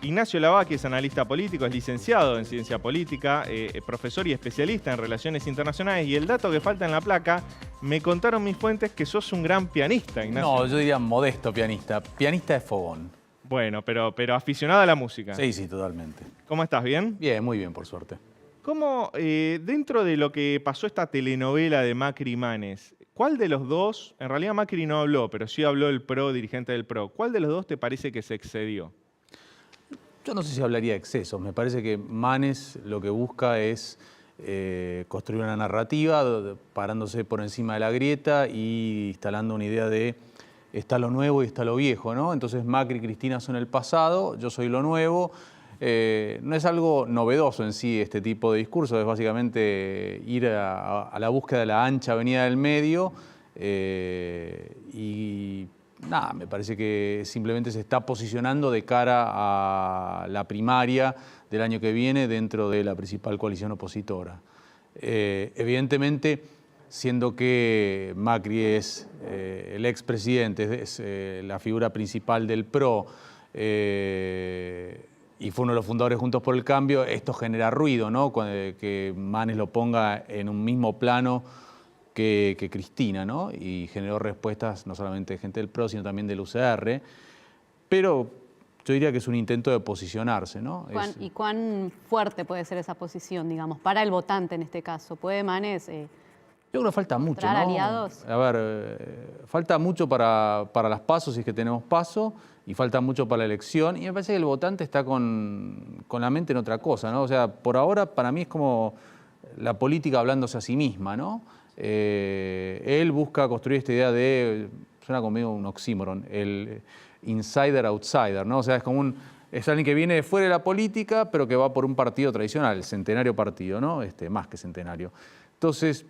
Ignacio Lavacchi es analista político, es licenciado en ciencia política, profesor y especialista en relaciones internacionales. Y el dato que falta en la placa, me contaron mis fuentes que sos un gran pianista, Ignacio. No, yo diría modesto pianista. Pianista de fogón. Bueno, pero aficionado a la música. Sí, sí, totalmente. ¿Cómo estás? ¿Bien? Bien, muy bien, por suerte. ¿Cómo, dentro de lo que pasó esta telenovela de Macri y Manes, cuál de los dos, en realidad Macri no habló, pero sí habló el PRO, dirigente del PRO, ¿cuál de los dos te parece que se excedió? Yo no sé si hablaría de excesos. Me parece que Manes lo que busca es construir una narrativa parándose por encima de la grieta y instalando una idea de está lo nuevo y está lo viejo, ¿no? Entonces Macri y Cristina son el pasado, yo soy lo nuevo. No es algo novedoso en sí este tipo de discurso, es básicamente ir a la búsqueda de la ancha avenida del medio y nada, me parece que simplemente se está posicionando de cara a la primaria del año que viene dentro de la principal coalición opositora. Evidentemente, siendo que Macri es el expresidente, es la figura principal del PRO, y fue uno de los fundadores Juntos por el Cambio, esto genera ruido, ¿no? Que Manes lo ponga en un mismo plano que Cristina, ¿no? Y generó respuestas no solamente de gente del PRO, sino también del UCR. Pero yo diría que es un intento de posicionarse, ¿no? ¿Y cuán fuerte puede ser esa posición, digamos, para el votante en este caso? ¿Puede Manes yo creo que falta mucho, ¿no? aliados? A ver, falta mucho para las PASO, si es que tenemos PASO, y falta mucho para la elección. Y me parece que el votante está con la mente en otra cosa, ¿no? O sea, por ahora para mí es como la política hablándose a sí misma, ¿no? Él busca construir esta idea de, suena conmigo un oxímoron, el insider-outsider, ¿no? O sea, es alguien que viene de fuera de la política, pero que va por un partido tradicional, el centenario partido, ¿no? Más que centenario. Entonces,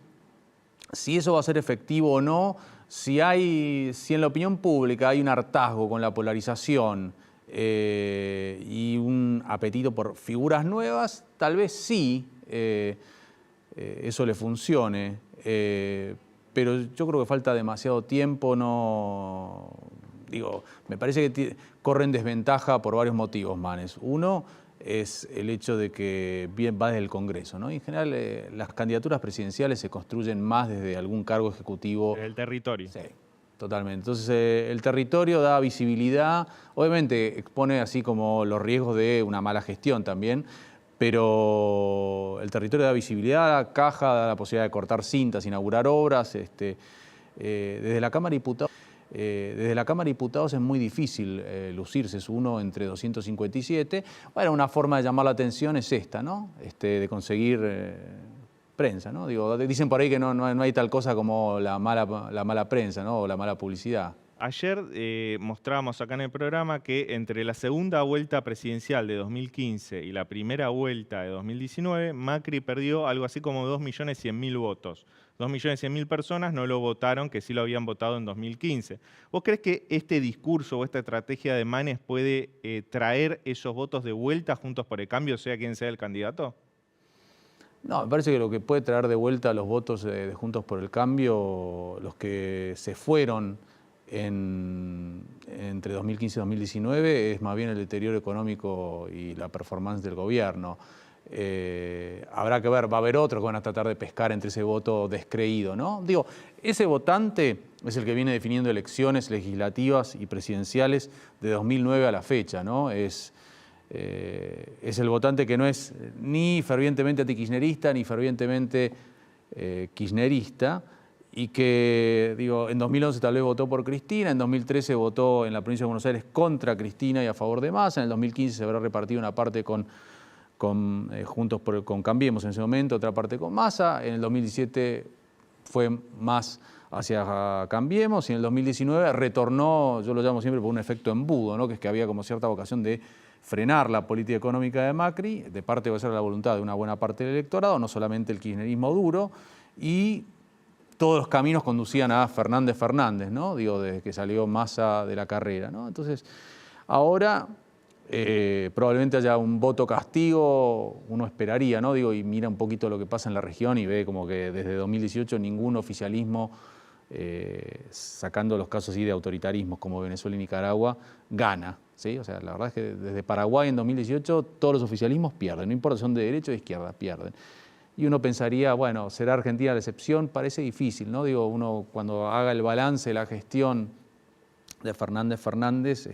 si eso va a ser efectivo o no, si en la opinión pública hay un hartazgo con la polarización y un apetito por figuras nuevas, tal vez sí eso le funcione, pero yo creo que falta demasiado tiempo, me parece que corre en desventaja por varios motivos, Manes. Uno es el hecho de que va desde el Congreso, ¿no? Y en general las candidaturas presidenciales se construyen más desde algún cargo ejecutivo. El territorio. Sí, totalmente. Entonces el territorio da visibilidad, obviamente expone así como los riesgos de una mala gestión también, pero el territorio da visibilidad, caja, da la posibilidad de cortar cintas, inaugurar obras. Desde la Cámara de Diputados es muy difícil lucirse, es uno entre 257. Bueno, una forma de llamar la atención es esta, ¿no? De conseguir prensa, ¿no? Dicen por ahí que no hay tal cosa como la mala prensa, ¿no? O la mala publicidad. Ayer mostrábamos acá en el programa que entre la segunda vuelta presidencial de 2015 y la primera vuelta de 2019, Macri perdió algo así como 2.100.000 votos. 2.100.000 personas no lo votaron, que sí lo habían votado en 2015. ¿Vos crees que este discurso o esta estrategia de Manes puede traer esos votos de vuelta Juntos por el Cambio, sea quien sea el candidato? No, me parece que lo que puede traer de vuelta los votos de Juntos por el Cambio, los que se fueron entre 2015 y 2019, es más bien el deterioro económico y la performance del gobierno. Habrá que ver, va a haber otros que van a tratar de pescar entre ese voto descreído, ¿no? Ese votante es el que viene definiendo elecciones legislativas y presidenciales de 2009 a la fecha, ¿no? Es el votante que no es ni fervientemente antikirchnerista ni fervientemente kirchnerista, y que, en 2011 tal vez votó por Cristina, en 2013 votó en la provincia de Buenos Aires contra Cristina y a favor de Massa, en el 2015 se habrá repartido una parte con Cambiemos en ese momento, otra parte con Massa, en el 2017 fue más hacia Cambiemos y en el 2019 retornó, yo lo llamo siempre por un efecto embudo, ¿no? Que es que había como cierta vocación de frenar la política económica de Macri, de parte de ser la voluntad de una buena parte del electorado, no solamente el kirchnerismo duro, y todos los caminos conducían a Fernández, ¿no? Desde que salió Massa de la carrera, ¿no? Entonces, ahora probablemente haya un voto castigo, uno esperaría, ¿no? Y mira un poquito lo que pasa en la región y ve como que desde 2018 ningún oficialismo, sacando los casos así de autoritarismos como Venezuela y Nicaragua, gana. ¿sí? O sea, la verdad es que desde Paraguay en 2018 todos los oficialismos pierden, no importa si son de derecha o de izquierda, pierden. Y uno pensaría, bueno, ¿será Argentina la excepción? Parece difícil, ¿no? Digo, uno cuando haga el balance de la gestión de Fernández,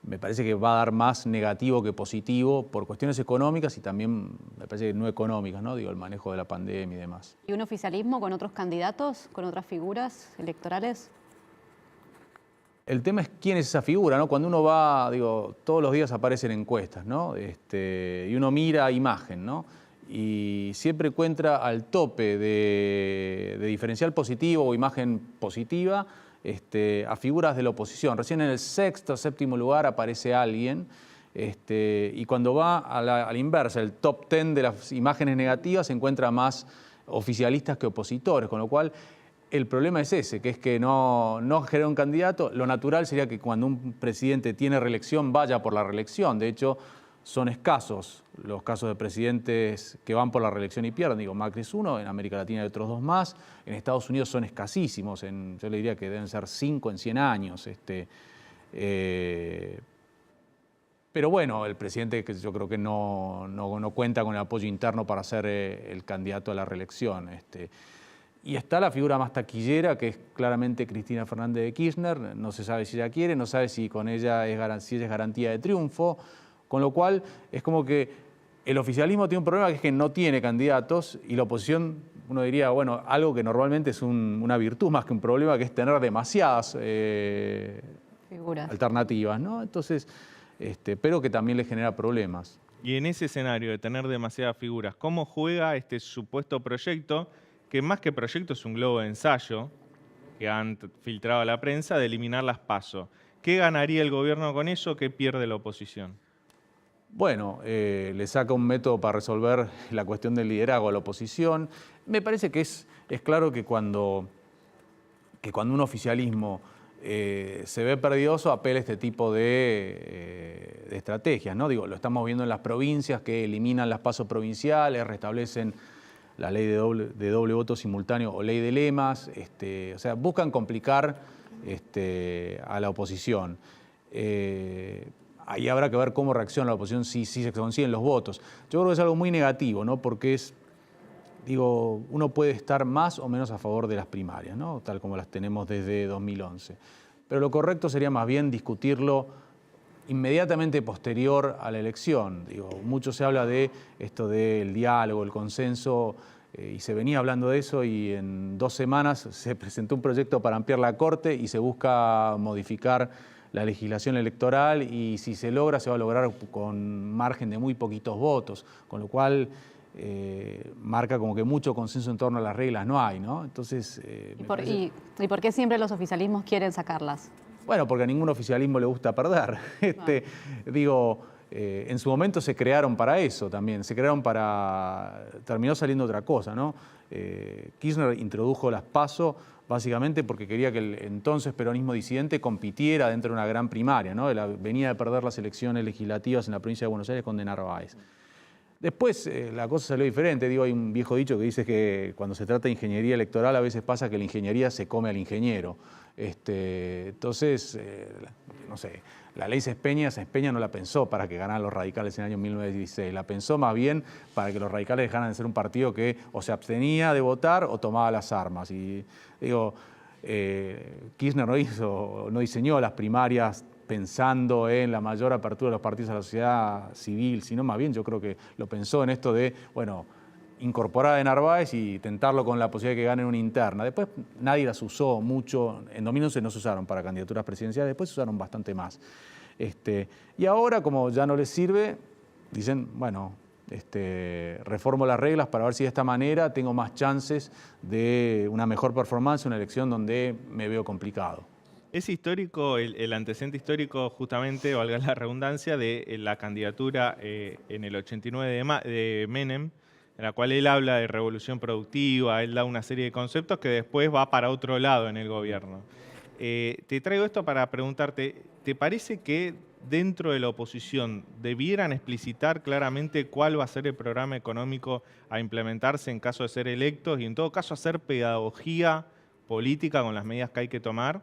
me parece que va a dar más negativo que positivo por cuestiones económicas y también, me parece que no económicas, ¿no? Digo, el manejo de la pandemia y demás. ¿Y un oficialismo con otros candidatos, con otras figuras electorales? El tema es quién es esa figura, ¿no? Cuando uno va, digo, todos los días aparecen encuestas, ¿no? Y uno mira imagen, ¿no? Y siempre encuentra al tope de diferencial positivo o imagen positiva a figuras de la oposición. Recién en el sexto o séptimo lugar aparece alguien y cuando va a la inversa, el top 10 de las imágenes negativas, se encuentra más oficialistas que opositores, con lo cual el problema es ese, que es que no genera un candidato. Lo natural sería que cuando un presidente tiene reelección vaya por la reelección. De hecho, son escasos los casos de presidentes que van por la reelección y pierden. Digo, Macri es uno, en América Latina hay otros dos más, en Estados Unidos son escasísimos, yo le diría que deben ser 5 en 100 años. Pero bueno, el presidente que yo creo que no cuenta con el apoyo interno para ser el candidato a la reelección. Y está la figura más taquillera, que es claramente Cristina Fernández de Kirchner. No se sabe si ella quiere, no sabe si con ella si ella es garantía de triunfo. Con lo cual, es como que el oficialismo tiene un problema que es que no tiene candidatos y la oposición, uno diría, bueno, algo que normalmente es una virtud más que un problema, que es tener demasiadas alternativas, ¿no? Entonces, pero que también le genera problemas. Y en ese escenario de tener demasiadas figuras, ¿cómo juega este supuesto proyecto, que más que proyecto es un globo de ensayo, que han filtrado a la prensa, de eliminar las PASO? ¿Qué ganaría el gobierno con eso? ¿Qué pierde la oposición? Bueno, le saca un método para resolver la cuestión del liderazgo a la oposición. Me parece que es claro que cuando un oficialismo se ve perdidoso, apela a este tipo de estrategias, ¿no? Digo, lo estamos viendo en las provincias que eliminan las PASO provinciales, restablecen la ley de doble voto simultáneo o ley de lemas, o sea, buscan complicar a la oposición. Ahí habrá que ver cómo reacciona la oposición si se consiguen los votos. Yo creo que es algo muy negativo, ¿no? Porque uno puede estar más o menos a favor de las primarias, ¿no? Tal como las tenemos desde 2011. Pero lo correcto sería más bien discutirlo inmediatamente posterior a la elección. Mucho se habla de esto del diálogo, el consenso, y se venía hablando de eso, y en 2 semanas se presentó un proyecto para ampliar la Corte y se busca modificar la legislación electoral, y si se logra, se va a lograr con margen de muy poquitos votos, con lo cual marca como que mucho consenso en torno a las reglas no hay, ¿no? Entonces, ¿Y por qué siempre los oficialismos quieren sacarlas? Bueno, porque a ningún oficialismo le gusta perder. En su momento se crearon para eso también, terminó saliendo otra cosa, ¿no? Kirchner introdujo las PASO básicamente porque quería que el entonces peronismo disidente compitiera dentro de una gran primaria, ¿no? Venía de perder las elecciones legislativas en la provincia de Buenos Aires con de Narváez. Después la cosa salió diferente. Hay un viejo dicho que dice que cuando se trata de ingeniería electoral a veces pasa que la ingeniería se come al ingeniero. Entonces, no sé, la ley Cespeña no la pensó para que ganaran los radicales en el año 1916, la pensó más bien para que los radicales dejaran de ser un partido que o se abstenía de votar o tomaba las armas. Y Kirchner no diseñó las primarias pensando en la mayor apertura de los partidos a la sociedad civil, sino más bien yo creo que lo pensó en esto de, bueno, incorporar a Narváez y tentarlo con la posibilidad de que ganen una interna. Después nadie las usó mucho, en 2011 no se usaron para candidaturas presidenciales, después se usaron bastante más. Y ahora, como ya no les sirve, dicen, bueno, reformo las reglas para ver si de esta manera tengo más chances de una mejor performance, una elección donde me veo complicado. Es histórico el antecedente histórico, justamente, valga la redundancia, de la candidatura en el 89 de Menem, en la cual él habla de revolución productiva, él da una serie de conceptos que después va para otro lado en el gobierno. Te traigo esto para preguntarte, ¿te parece que dentro de la oposición debieran explicitar claramente cuál va a ser el programa económico a implementarse en caso de ser electos y en todo caso hacer pedagogía política con las medidas que hay que tomar?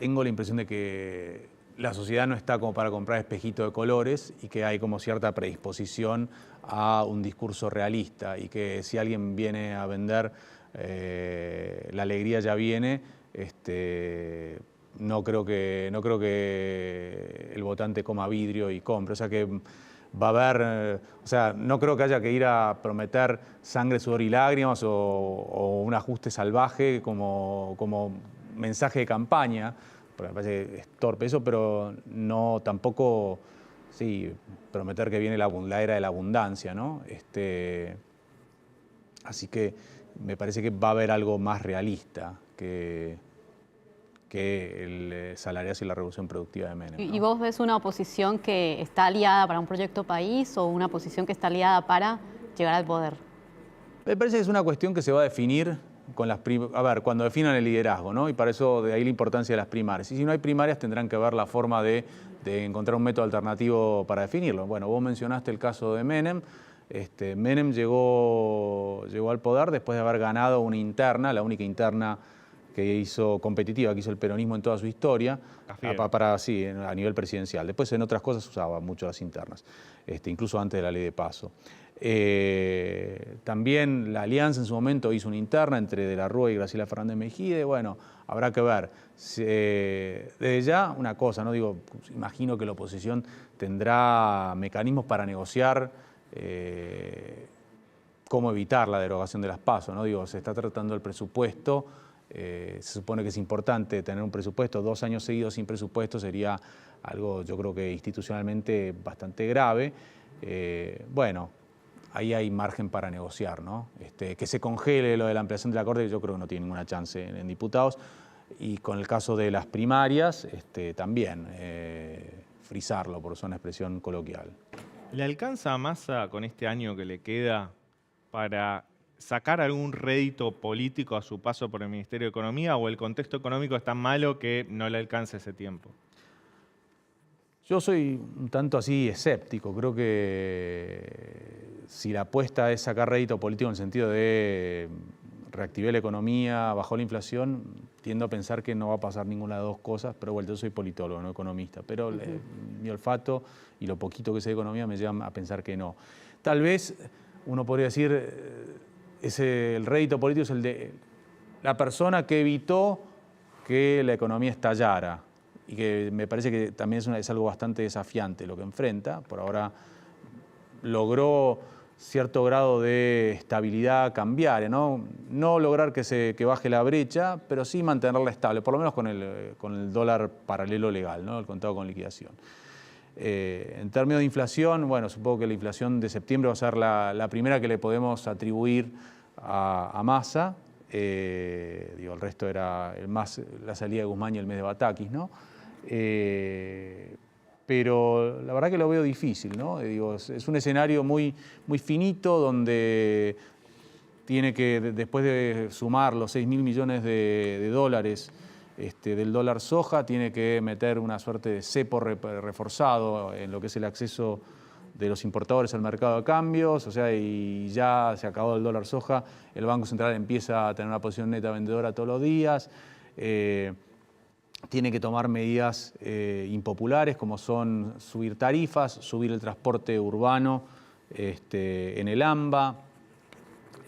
tengo la impresión de que la sociedad no está como para comprar espejitos de colores y que hay como cierta predisposición a un discurso realista y que si alguien viene a vender la alegría ya viene, no creo que el votante coma vidrio y compre. O sea que va a haber, o sea, no creo que haya que ir a prometer sangre, sudor y lágrimas o un ajuste salvaje como mensaje de campaña, porque me parece que es torpe eso, pero no tampoco, sí, prometer que viene la era de la abundancia, ¿no? Así que me parece que va a haber algo más realista que el salariazo y la revolución productiva de Menem, ¿no? ¿Y vos ves una oposición que está aliada para un proyecto país o una oposición que está aliada para llegar al poder? Me parece que es una cuestión que se va a definir con cuando definan el liderazgo, ¿no? Y para eso de ahí la importancia de las primarias. Y si no hay primarias tendrán que ver la forma de encontrar un método alternativo para definirlo. Bueno, vos mencionaste el caso de Menem. Menem llegó al poder después de haber ganado una interna, la única interna que hizo competitiva, que hizo el peronismo en toda su historia, a nivel presidencial. Después en otras cosas usaba mucho las internas, incluso antes de la ley de paso. También la Alianza en su momento hizo una interna entre De la Rúa y Graciela Fernández Mejide. Bueno, habrá que ver. Desde ya, una cosa, ¿no? Digo, imagino que la oposición tendrá mecanismos para negociar cómo evitar la derogación de las PASO, ¿no? Digo, se está tratando el presupuesto. Se supone que es importante tener un presupuesto. 2 años seguidos sin presupuesto sería algo, yo creo que institucionalmente bastante grave. Bueno, ahí hay margen para negociar, ¿no? Que se congele lo de la ampliación de la Corte, yo creo que no tiene ninguna chance en diputados. Y con el caso de las primarias, también frizarlo, por usar una expresión coloquial. ¿Le alcanza a Massa con este año que le queda para sacar algún rédito político a su paso por el Ministerio de Economía, o el contexto económico es tan malo que no le alcanza ese tiempo? Yo soy un tanto así escéptico. Creo que si la apuesta es sacar rédito político en el sentido de reactivar la economía, bajó la inflación, tiendo a pensar que no va a pasar ninguna de las dos cosas, pero bueno, yo soy politólogo, no economista, pero mi olfato y lo poquito que sé de economía me llevan a pensar que no. Tal vez uno podría decir, el rédito político es el de la persona que evitó que la economía estallara, y que me parece que también es algo bastante desafiante lo que enfrenta. Por ahora logró cierto grado de estabilidad cambiaria, ¿no? No lograr que baje la brecha, pero sí mantenerla estable, por lo menos con el dólar paralelo legal, ¿no? El contado con liquidación. En términos de inflación, bueno, supongo que la inflación de septiembre va a ser la primera que le podemos atribuir a Massa. El resto era la salida de Guzmán y el mes de Batakis, ¿no? Pero la verdad que lo veo difícil, ¿no? Es un escenario muy, muy finito donde tiene que, después de sumar los 6.000 millones de dólares del dólar soja, tiene que meter una suerte de cepo reforzado en lo que es el acceso de los importadores al mercado de cambios, o sea, y ya se acabó el dólar soja, el Banco Central empieza a tener una posición neta vendedora todos los días. Tiene que tomar medidas impopulares como son subir tarifas, subir el transporte urbano en el AMBA.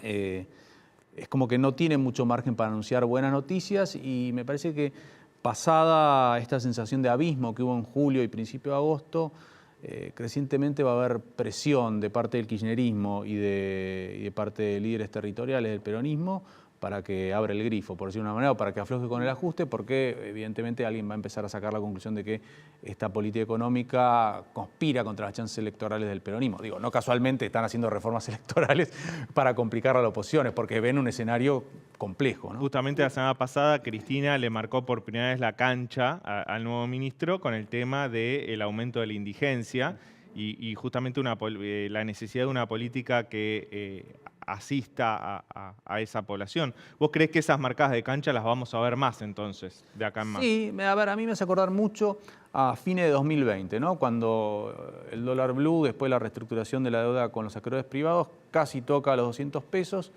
Es como que no tiene mucho margen para anunciar buenas noticias y me parece que pasada esta sensación de abismo que hubo en julio y principio de agosto, crecientemente va a haber presión de parte del kirchnerismo y de parte de líderes territoriales del peronismo para que abra el grifo, por decirlo de una manera, o para que afloje con el ajuste, porque evidentemente alguien va a empezar a sacar la conclusión de que esta política económica conspira contra las chances electorales del peronismo. Digo, no casualmente están haciendo reformas electorales para complicar a la oposición, es porque ven un escenario complejo, ¿no? Justamente la semana pasada Cristina le marcó por primera vez la cancha al nuevo ministro con el tema del aumento de la indigencia y justamente la necesidad de una política que asista a esa población. ¿Vos creés que esas marcadas de cancha las vamos a ver más entonces, de acá en más? Sí, a ver, a mí me hace acordar mucho a fines de 2020, ¿no? Cuando el dólar blue, después de la reestructuración de la deuda con los acreedores privados, casi toca los 200 pesos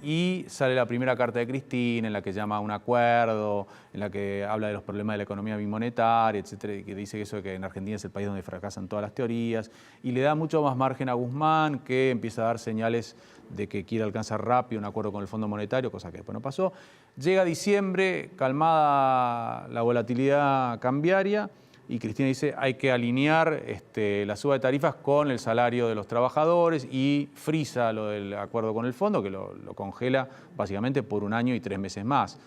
Y sale la primera carta de Cristina en la que llama a un acuerdo, en la que habla de los problemas de la economía bimonetaria, etcétera, y que dice que eso de que en Argentina es el país donde fracasan todas las teorías, y le da mucho más margen a Guzmán, que empieza a dar señales de que quiere alcanzar rápido un acuerdo con el Fondo Monetario, cosa que después no pasó. Llega diciembre, calmada la volatilidad cambiaria, y Cristina dice hay que alinear la suba de tarifas con el salario de los trabajadores y frisa lo del acuerdo con el fondo, que lo congela básicamente por 1 año y 3 meses más.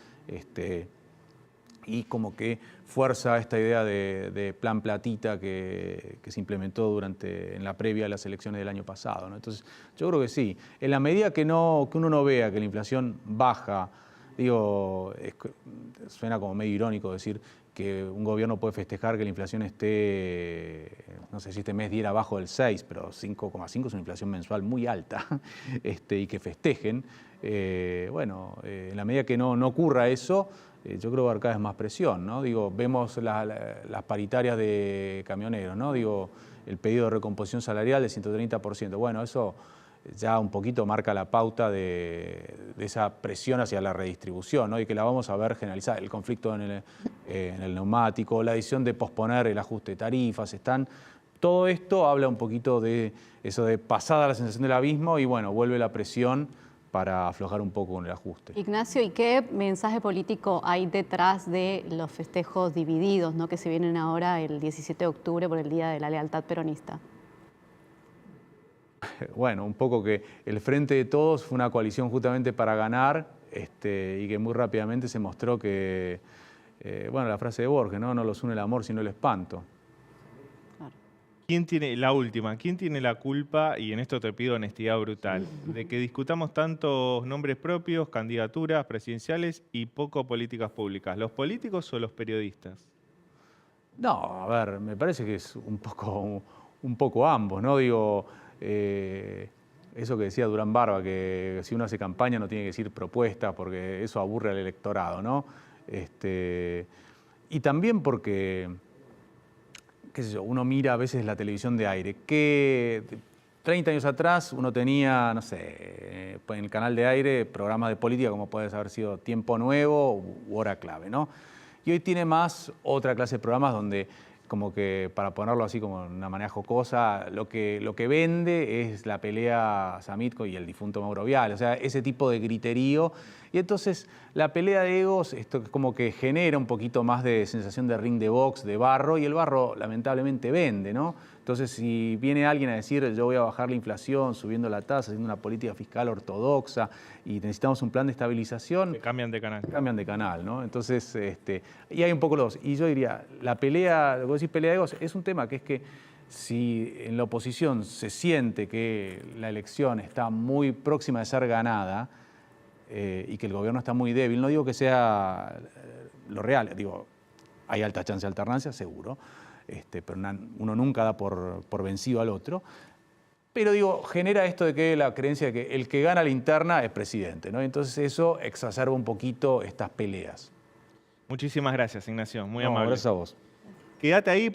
Y como que fuerza esta idea de plan platita que se implementó en la previa de las elecciones del año pasado, ¿no? Entonces, yo creo que sí. En la medida que uno no vea que la inflación baja, digo, suena como medio irónico decir que un gobierno puede festejar que la inflación esté, no sé si este mes diera abajo del 6, pero 5,5 es una inflación mensual muy alta, y que festejen. En la medida que no ocurra eso, yo creo que va a haber cada vez más presión, ¿no? Digo, vemos las paritarias de camioneros, ¿no? Digo, el pedido de recomposición salarial de 130%. Bueno, eso ya un poquito marca la pauta de esa presión hacia la redistribución, ¿no? Y que la vamos a ver generalizada. El conflicto en el neumático, la decisión de posponer el ajuste de tarifas, todo esto habla un poquito de eso de pasada la sensación del abismo y bueno, vuelve la presión para aflojar un poco con el ajuste. Ignacio, ¿y qué mensaje político hay detrás de los festejos divididos, ¿no?, que se vienen ahora el 17 de octubre por el Día de la Lealtad Peronista? Bueno, un poco que el Frente de Todos fue una coalición justamente para ganar y que muy rápidamente se mostró que, la frase de Borges, ¿no? No los une el amor sino el espanto. ¿Quién tiene la culpa, y en esto te pido honestidad brutal, de que discutamos tantos nombres propios, candidaturas presidenciales y poco políticas públicas? ¿Los políticos o los periodistas? No, a ver, me parece que es un poco ambos, ¿no? Digo, eso que decía Durán Barba, que si uno hace campaña no tiene que decir propuestas porque eso aburre al electorado, ¿no? Y también porque, qué sé yo, uno mira a veces la televisión de aire, que 30 años atrás uno tenía, no sé, en el canal de aire programas de política como puede haber sido Tiempo Nuevo u Hora Clave, ¿no? Y hoy tiene más otra clase de programas donde, como que, para ponerlo así como de una manera jocosa, lo que vende es la pelea Samit y el difunto Mauro Viale, o sea, ese tipo de griterío. Y entonces la pelea de egos, esto como que genera un poquito más de sensación de ring de box, de barro, y el barro lamentablemente vende, ¿no? Entonces, si viene alguien a decir yo voy a bajar la inflación subiendo la tasa, haciendo una política fiscal ortodoxa y necesitamos un plan de estabilización... Cambian de canal. Cambian de canal, ¿no? Entonces, y hay un poco los... Y yo diría, la pelea, lo que vos decís, pelea de egos, es un tema que es que si en la oposición se siente que la elección está muy próxima de ser ganada y que el gobierno está muy débil, no digo que sea lo real, digo, hay alta chance de alternancia, seguro, pero uno nunca da por vencido al otro. Pero digo, genera esto de que la creencia de que el que gana la interna es presidente, ¿no? Entonces eso exacerba un poquito estas peleas. Muchísimas gracias, Ignacio. Muy amable. Gracias a vos. Quédate ahí.